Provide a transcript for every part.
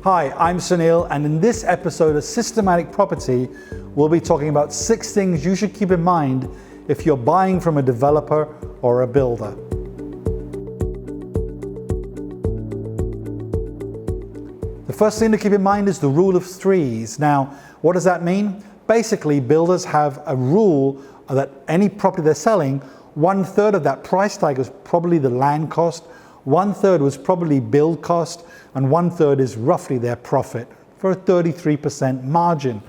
Hi, I'm Sunil, and in this episode of Systematic Property, we'll be talking about 6 things you should keep in mind if you're buying from a developer or a builder. The first thing to keep in mind is the rule of threes. Now, what does that mean? Basically, builders have a rule that any property they're selling, 1/3 of that price tag is probably the land cost, 1/3 was probably build cost, and 1/3 is roughly their profit for a 33% margin.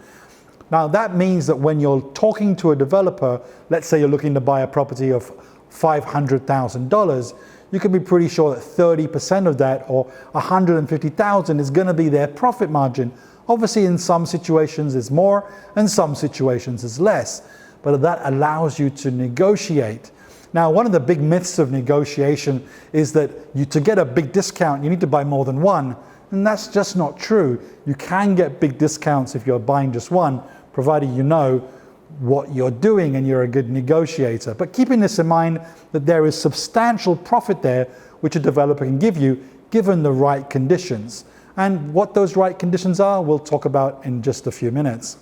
Now that means that when you're talking to a developer, let's say you're looking to buy a property of $500,000, you can be pretty sure that 30% of that, or $150,000, is going to be their profit margin. Obviously in some situations it's more and some situations it's less, but that allows you to negotiate. Now, one of the big myths of negotiation is that to get a big discount, you need to buy more than one, and that's just not true. You can get big discounts if you're buying just one, provided you know what you're doing and you're a good negotiator. But keeping this in mind, that there is substantial profit there which a developer can give you, given the right conditions. And what those right conditions are, we'll talk about in just a few minutes.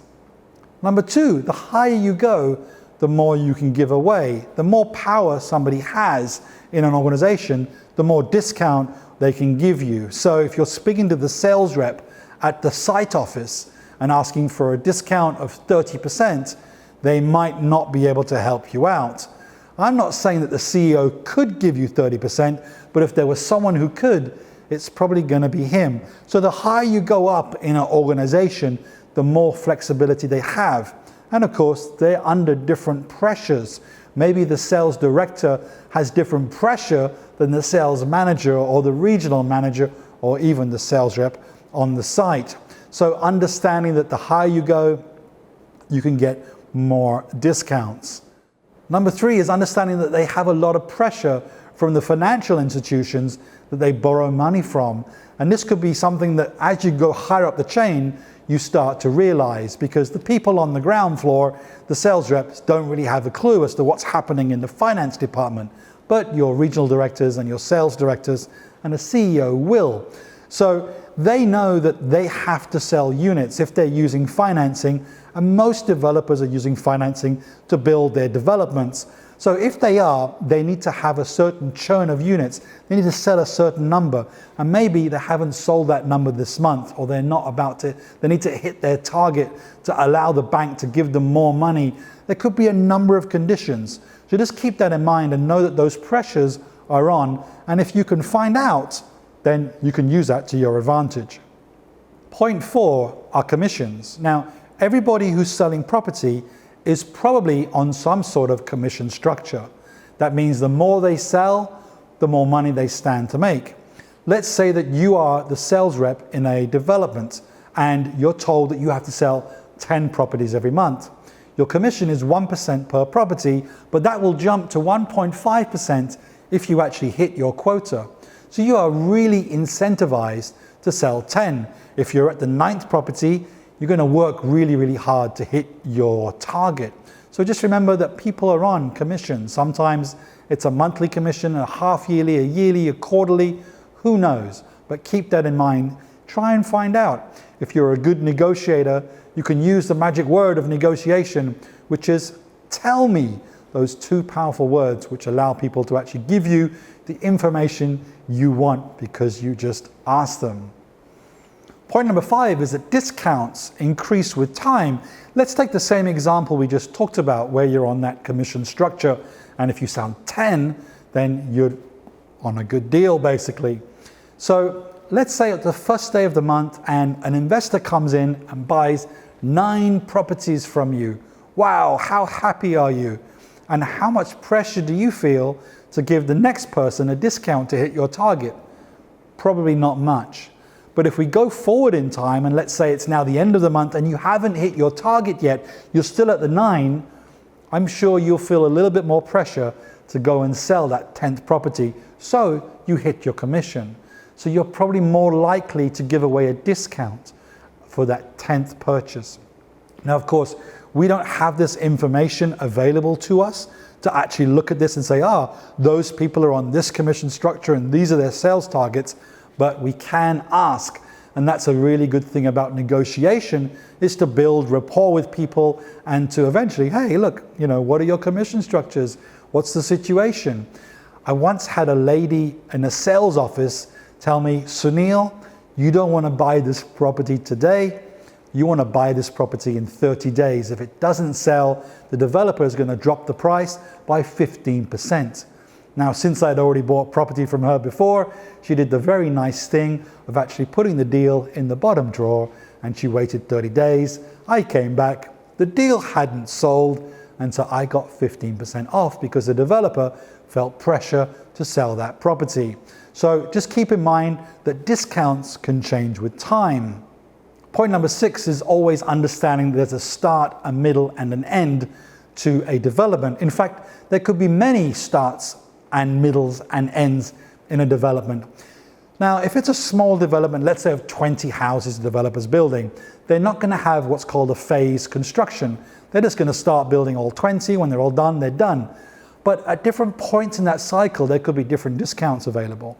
Number 2, the higher you go, the more you can give away. The more power somebody has in an organization, the more discount they can give you. So if you're speaking to the sales rep at the site office and asking for a discount of 30%, they might not be able to help you out. I'm not saying that the CEO could give you 30%, but if there was someone who could, it's probably going to be him. So the higher you go up in an organization, the more flexibility they have. And of course, they're under different pressures. Maybe the sales director has different pressure than the sales manager or the regional manager or even the sales rep on the site. So understanding that the higher you go, you can get more discounts. Number 3 is understanding that they have a lot of pressure from the financial institutions that they borrow money from. And this could be something that as you go higher up the chain, you start to realize, because the people on the ground floor, the sales reps, don't really have a clue as to what's happening in the finance department, but your regional directors and your sales directors and the CEO will. So they know that they have to sell units if they're using financing, and most developers are using financing to build their developments. So if they are, they need to have a certain churn of units. They need to sell a certain number, and maybe they haven't sold that number this month, or they're not about to. They need to hit their target to allow the bank to give them more money. There could be a number of conditions. So just keep that in mind and know that those pressures are on, and if you can find out, then you can use that to your advantage. Point 4 are commissions. Now, everybody who's selling property is probably on some sort of commission structure. That means the more they sell, the more money they stand to make. Let's say that you are the sales rep in a development and you're told that you have to sell 10 properties every month. Your commission is 1% per property, but that will jump to 1.5% if you actually hit your quota. So you are really incentivized to sell 10. If you're at the 9th property, you're going to work really, really hard to hit your target. So just remember that people are on commission. Sometimes it's a monthly commission, a half yearly, a yearly, a quarterly, who knows? But keep that in mind. Try and find out. If you're a good negotiator, you can use the magic word of negotiation, which is tell me. Those 2 powerful words which allow people to actually give you the information you want because you just asked them. Point number 5 is that discounts increase with time. Let's take the same example we just talked about where you're on that commission structure, and if you sell 10, then you're on a good deal basically. So let's say at the first day of the month and an investor comes in and buys 9 properties from you. Wow, how happy are you? And how much pressure do you feel to give the next person a discount to hit your target? Probably not much. But if we go forward in time, and let's say it's now the end of the month and you haven't hit your target yet, you're still at the 9, I'm sure you'll feel a little bit more pressure to go and sell that 10th property, so you hit your commission. So you're probably more likely to give away a discount for that 10th purchase. Now, of course, we don't have this information available to us to actually look at this and say, those people are on this commission structure and these are their sales targets, but we can ask. And that's a really good thing about negotiation, is to build rapport with people and to eventually, hey, look, what are your commission structures? What's the situation? I once had a lady in a sales office tell me, Sunil, you don't want to buy this property today. You want to buy this property in 30 days. If it doesn't sell, the developer is going to drop the price by 15%. Now, since I'd already bought property from her before, she did the very nice thing of actually putting the deal in the bottom drawer, and she waited 30 days. I came back, the deal hadn't sold, and so I got 15% off because the developer felt pressure to sell that property. So just keep in mind that discounts can change with time. Point number 6 is always understanding that there's a start, a middle, and an end to a development. In fact, there could be many starts and middles and ends in a development. Now, if it's a small development, let's say of 20 houses the developer's building, they're not going to have what's called a phase construction. They're just going to start building all 20. When they're all done, they're done. But at different points in that cycle, there could be different discounts available.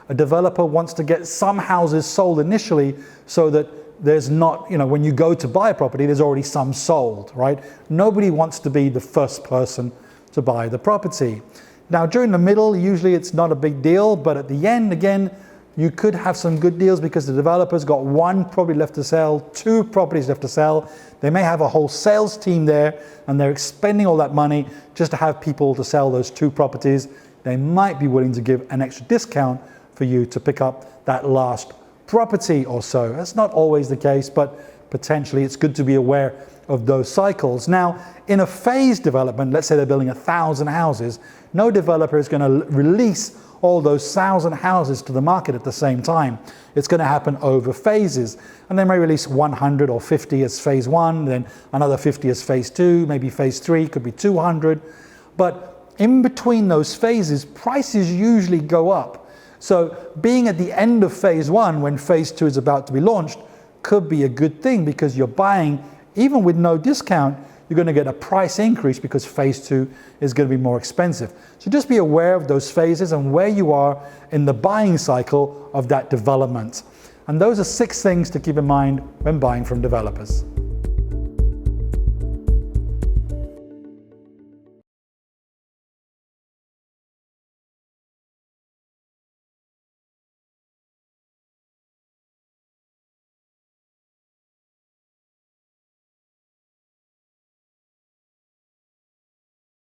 A developer wants to get some houses sold initially so that there's not, when you go to buy a property, there's already some sold, right? Nobody wants to be the first person to buy the property. Now, during the middle, usually it's not a big deal, but at the end, again, you could have some good deals because the developer's got 1 property left to sell, 2 properties left to sell. They may have a whole sales team there, and they're expending all that money just to have people to sell those 2 properties. They might be willing to give an extra discount for you to pick up that last property or so. That's not always the case, but potentially it's good to be aware of those cycles. Now, in a phased development, let's say they're building 1,000 houses, no developer is going to release all those 1,000 houses to the market at the same time. It's going to happen over phases. And they may release 100 or 50 as phase 1, then another 50 as phase 2, maybe phase 3 could be 200. But in between those phases, prices usually go up. So being at the end of phase 1 when phase 2 is about to be launched could be a good thing because you're buying, even with no discount, you're going to get a price increase because phase 2 is going to be more expensive. So just be aware of those phases and where you are in the buying cycle of that development. And those are 6 things to keep in mind when buying from developers.